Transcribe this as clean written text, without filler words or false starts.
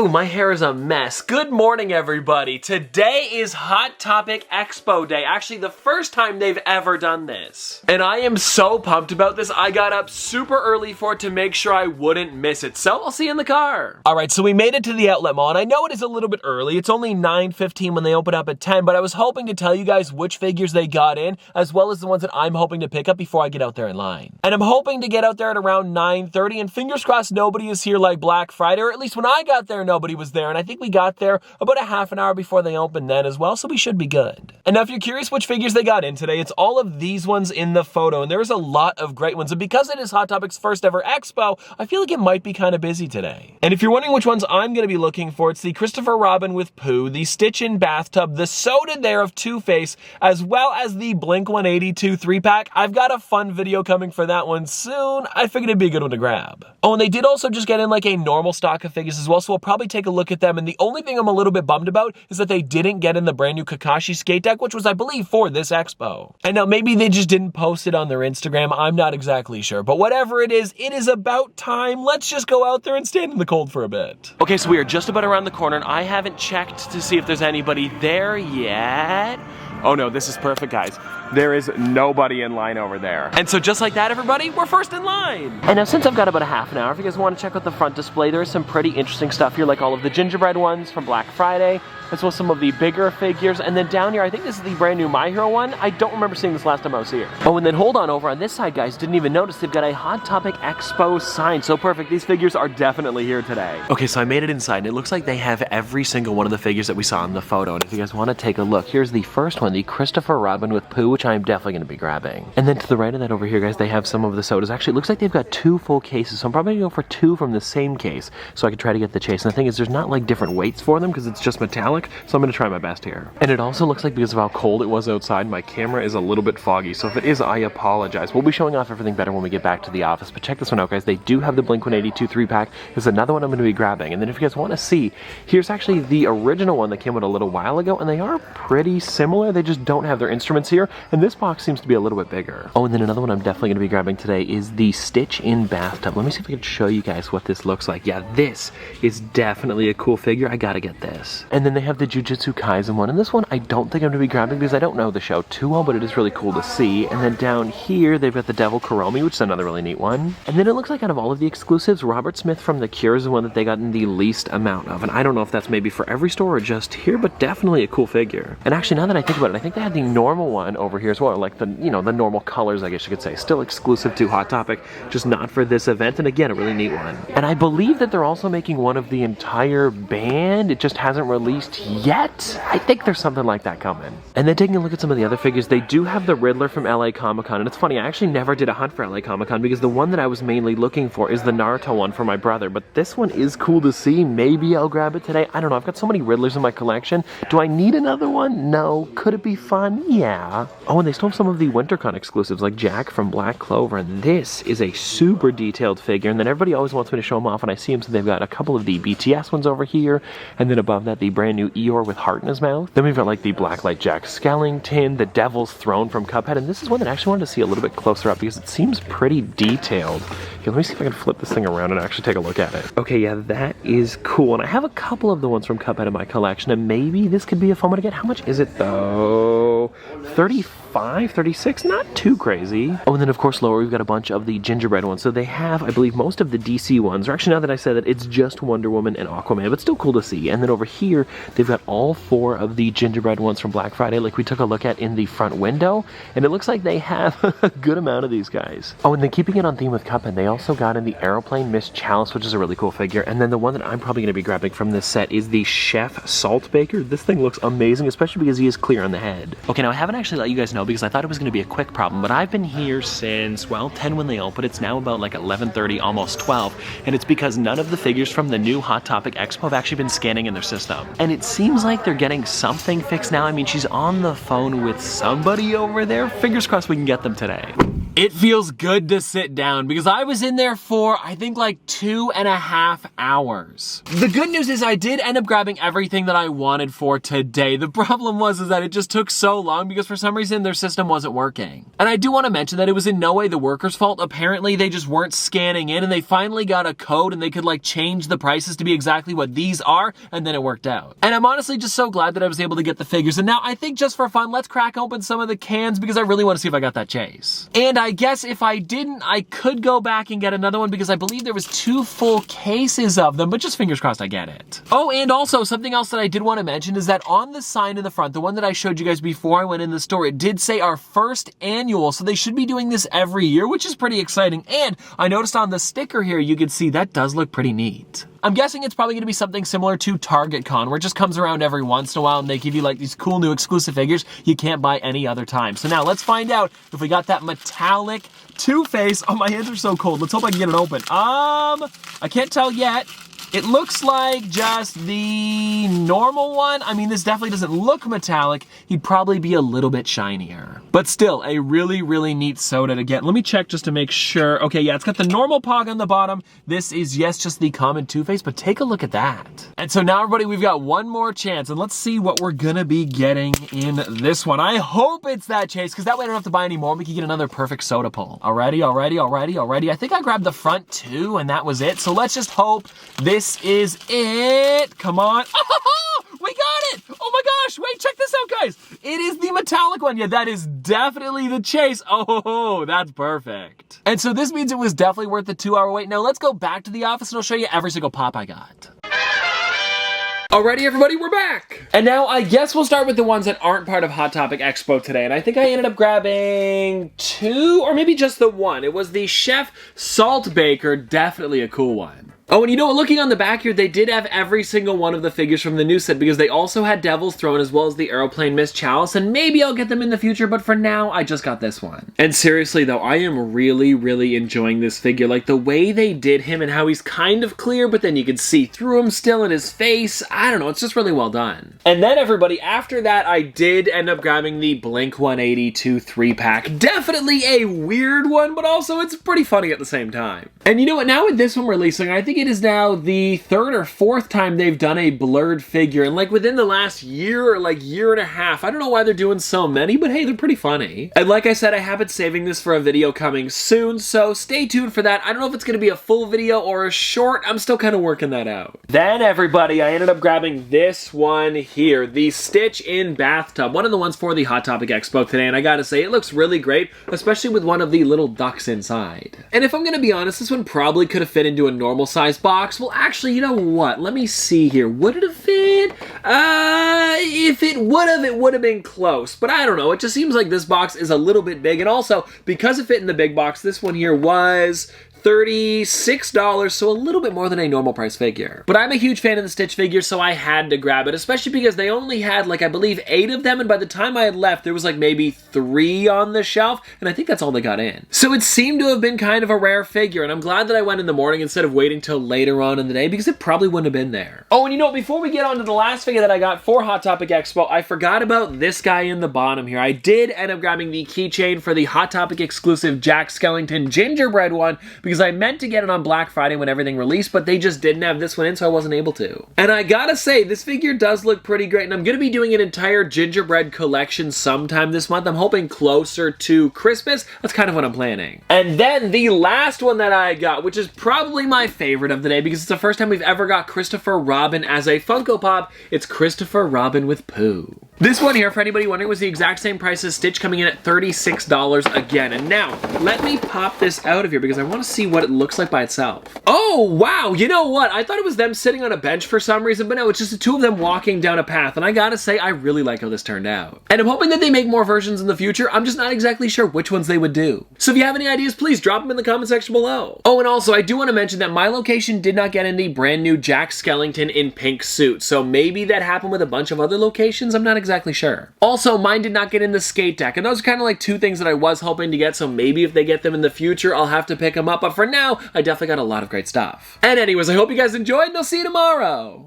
Ooh, my hair is a mess. Good morning, everybody. Today is Hot Topic Expo Day. Actually, the first time they've ever done this. And I am so pumped about this. I got up super early for it to make sure I wouldn't miss it. So I'll see you in the car. All right, so we made it to the outlet mall, and I know it is a little bit early. It's only 9:15 when they open up at 10, but I was hoping to tell you guys which figures they got in, as well as the ones that I'm hoping to pick up before I get out there in line. And I'm hoping to get out there at around 9:30, and fingers crossed nobody is here like Black Friday, or at least when I got there, nobody was there, and I think we got there about a half an hour before they opened then as well, so we should be good. And now if you're curious which figures they got in today, it's all of these ones in the photo, and there's a lot of great ones, and because it is Hot Topic's first ever expo, I feel like it might be kind of busy today. And if you're wondering which ones I'm going to be looking for, it's the Christopher Robin with Pooh, the Stitch in Bathtub, the Soda There of Two-Face, as well as the Blink-182 3-pack. I've got a fun video coming for that one soon. I figured it'd be a good one to grab. Oh, and they did also just get in like a normal stock of figures as well, so we'll probably take a look at them, and the only thing I'm a little bit bummed about is that they didn't get in the brand new Kakashi skate deck, which was, I believe, for this expo. And now maybe they just didn't post it on their Instagram, I'm not exactly sure, but whatever it is about time. Let's just go out there and stand in the cold for a bit. Okay, so we are just about around the corner, and I haven't checked to see if there's anybody there yet. Oh no, this is perfect, guys. There is nobody in line over there. And so just like that, everybody, we're first in line. And now since I've got about a half an hour, if you guys want to check out the front display, there is some pretty interesting stuff here, like all of the gingerbread ones from Black Friday, as well as some of the bigger figures. And then down here, I think this is the brand new My Hero one. I don't remember seeing this last time I was here. Oh, and then hold on, over on this side, guys, didn't even notice they've got a Hot Topic Expo sign. So perfect, these figures are definitely here today. Okay, so I made it inside, and it looks like they have every single one of the figures that we saw in the photo. And if you guys want to take a look, here's the first one, the Christopher Robin with Pooh, which I'm definitely going to be grabbing. And then to the right of that over here, guys, they have some of the sodas. Actually, it looks like they've got two full cases, so I'm probably going to go for two from the same case, so I can try to get the chase. And the thing is, there's not like different weights for them, because it's just metallic, so I'm going to try my best here. And it also looks like, because of how cold it was outside, my camera is a little bit foggy, so if it is, I apologize. We'll be showing off everything better when we get back to the office, but check this one out, guys. They do have the Blink-182 3-pack. There's another one I'm going to be grabbing. And then if you guys want to see, here's actually the original one that came out a little while ago, and they are pretty similar. They just don't have their instruments here, and this box seems to be a little bit bigger. Oh, and then another one I'm definitely going to be grabbing today is the Stitch in Bathtub. Let me see if I can show you guys what this looks like. Yeah, this is definitely a cool figure. I gotta get this. And then they have the Jujutsu Kaisen one, and this one I don't think I'm going to be grabbing because I don't know the show too well, but it is really cool to see. And then down here, they've got the Devil Kuromi, which is another really neat one. And then it looks like out of all of the exclusives, Robert Smith from The Cure is the one that they got in the least amount of. And I don't know if that's maybe for every store or just here, but definitely a cool figure. And actually, now that I think about it, I think they had the normal one over here as well, like the, you know, the normal colors, I guess you could say. Still exclusive to Hot Topic, just not for this event, and again, a really neat one. And I believe that they're also making one of the entire band. It just hasn't released yet. I think there's something like that coming. And then taking a look at some of the other figures, they do have the Riddler from LA Comic-Con, and it's funny, I actually never did a hunt for LA Comic-Con because the one that I was mainly looking for is the Naruto one for my brother, but this one is cool to see. Maybe I'll grab it today. I don't know, I've got so many Riddlers in my collection. Do I need another one? No. Could it be fun? Yeah. Oh, and they still have some of the WinterCon exclusives like Jack from Black Clover, and this is a super detailed figure, and then everybody always wants me to show them off when I see them, so they've got a couple of the BTS ones over here, and then above that the brand new Eeyore with heart in his mouth. Then we've got like the Blacklight Jack Skellington, the Devil's Throne from Cuphead, and this is one that I actually wanted to see a little bit closer up because it seems pretty detailed. Okay, let me see if I can flip this thing around and actually take a look at it. Okay, yeah, that is cool, and I have a couple of the ones from Cuphead in my collection, and maybe this could be a fun one to get. How much is it though? 35, 36, not too crazy. Oh, and then of course lower we've got a bunch of the gingerbread ones. So they have, I believe, most of the DC ones, or actually now that I said that, it's just Wonder Woman and Aquaman, but still cool to see. And then over here, they've got all four of the gingerbread ones from Black Friday, like we took a look at in the front window, and it looks like they have a good amount of these guys. Oh, and then keeping it on theme with Cuphead, they also got in the Aeroplane Miss Chalice, which is a really cool figure. And then the one that I'm probably going to be grabbing from this set is the Chef Salt Baker. This thing looks amazing, especially because he is clear on the head. Okay, now I haven't actually let you guys know because I thought it was going to be a quick problem, but I've been here since, well, 10 when they opened. It's now about like 11:30, almost 12, and it's because none of the figures from the new Hot Topic Expo have actually been scanning in their system. And it seems like they're getting something fixed now. I mean, she's on the phone with somebody over there. Fingers crossed we can get them today. It feels good to sit down because I was in there for, I think, like 2.5 hours. The good news is I did end up grabbing everything that I wanted for today. The problem was that it just took so long because for some reason their system wasn't working. And I do want to mention that it was in no way the workers' fault. Apparently they just weren't scanning in, and they finally got a code and they could like change the prices to be exactly what these are, and then it worked out. And I'm honestly just so glad that I was able to get the figures. And now I think just for fun, let's crack open some of the cans because I really want to see if I got that chase. And I guess if I didn't, I could go back and get another one because I believe there was 2 full cases of them, but just fingers crossed I get it. Oh, and also something else that I did want to mention is that on the sign in the front, the one that I showed you guys before I went in the store, it did say our first annual, so they should be doing this every year, which is pretty exciting. And I noticed on the sticker here, you can see that does look pretty neat. I'm guessing it's probably going to be something similar to Target Con, where it just comes around every once in a while and they give you like these cool new exclusive figures you can't buy any other time. So now let's find out if we got that metallic Two-Face. Oh, my hands are so cold. Let's hope I can get it open. I can't tell yet. It looks like just the normal one. I mean, this definitely doesn't look metallic. He'd probably be a little bit shinier. But still, a really, really neat soda to get. Let me check just to make sure. Okay, yeah, it's got the normal pog on the bottom. This is, yes, just the common Two-Face, but take a look at that. And so now, everybody, we've got one more chance, and let's see what we're gonna be getting in this one. I hope it's that chase, because that way I don't have to buy any more. We can get another perfect soda pull. Alrighty. I think I grabbed the front too, and that was it. So let's just hope this is it. Come on. Oh, we got it. Oh my gosh. Wait, check this out, guys. It is the metallic one. Yeah, that is definitely the chase. Oh, that's perfect. And so this means it was definitely worth the 2-hour wait. Now let's go back to the office and I'll show you every single pop I got. Alrighty, everybody, we're back. And now I guess we'll start with the ones that aren't part of Hot Topic Expo today. And I think I ended up grabbing 2 or maybe just the one. It was the Chef Salt Baker, definitely a cool one. Oh, and you know what, looking on the back here, they did have every single one of the figures from the new set because they also had Devil's Throne as well as the Aeroplane Miss Chalice, and maybe I'll get them in the future, but for now, I just got this one. And seriously though, I am really, really enjoying this figure. Like the way they did him and how he's kind of clear, but then you can see through him still in his face. I don't know, it's just really well done. And then everybody, after that, I did end up grabbing the Blink 182 3-pack. Definitely a weird one, but also it's pretty funny at the same time. And you know what, now with this one releasing, I think it is now the 3rd or 4th time they've done a blurred figure, and like within the last year or like year and a half. I don't know why they're doing so many, but hey, they're pretty funny. And like I said, I have been saving this for a video coming soon, so stay tuned for that. I don't know if it's gonna be a full video or a short. I'm still kind of working that out. Then everybody, I ended up grabbing this one here, the Stitch in Bathtub, one of the ones for the Hot Topic Expo today, and I gotta say, it looks really great, especially with one of the little ducks inside. And if I'm gonna be honest, this one probably could have fit into a normal size box. Well, actually, you know what? Let me see here. Would it have fit? If it would have been close. But I don't know. It just seems like this box is a little bit big. And also, because it fit in the big box, this one here was $36, so a little bit more than a normal price figure. But I'm a huge fan of the Stitch figure, so I had to grab it, especially because they only had, like, I believe 8 of them, and by the time I had left, there was, like, maybe 3 on the shelf, and I think that's all they got in. So it seemed to have been kind of a rare figure, and I'm glad that I went in the morning instead of waiting till later on in the day, because it probably wouldn't have been there. Oh, and you know what, before we get on to the last figure that I got for Hot Topic Expo, I forgot about this guy in the bottom here. I did end up grabbing the keychain for the Hot Topic exclusive Jack Skellington gingerbread one, because I meant to get it on Black Friday when everything released, but they just didn't have this one in, so I wasn't able to. And I gotta say, this figure does look pretty great, and I'm gonna be doing an entire gingerbread collection sometime this month. I'm hoping closer to Christmas. That's kind of what I'm planning. And then the last one that I got, which is probably my favorite of the day, because it's the first time we've ever got Christopher Robin as a Funko Pop. It's Christopher Robin with Pooh. This one here, for anybody wondering, was the exact same price as Stitch, coming in at $36 again. And now, let me pop this out of here because I want to see what it looks like by itself. Oh, wow, you know what? I thought it was them sitting on a bench for some reason, but no, it's just the 2 of them walking down a path. And I gotta say, I really like how this turned out. And I'm hoping that they make more versions in the future. I'm just not exactly sure which ones they would do. So if you have any ideas, please drop them in the comment section below. Oh, and also, I do want to mention that my location did not get in the brand new Jack Skellington in pink suit. So maybe that happened with a bunch of other locations. I'm not exactly sure. Also, mine did not get in the skate deck, and those are kind of like 2 things that I was hoping to get, so maybe if they get them in the future, I'll have to pick them up, but for now, I definitely got a lot of great stuff. And anyways, I hope you guys enjoyed, and I'll see you tomorrow!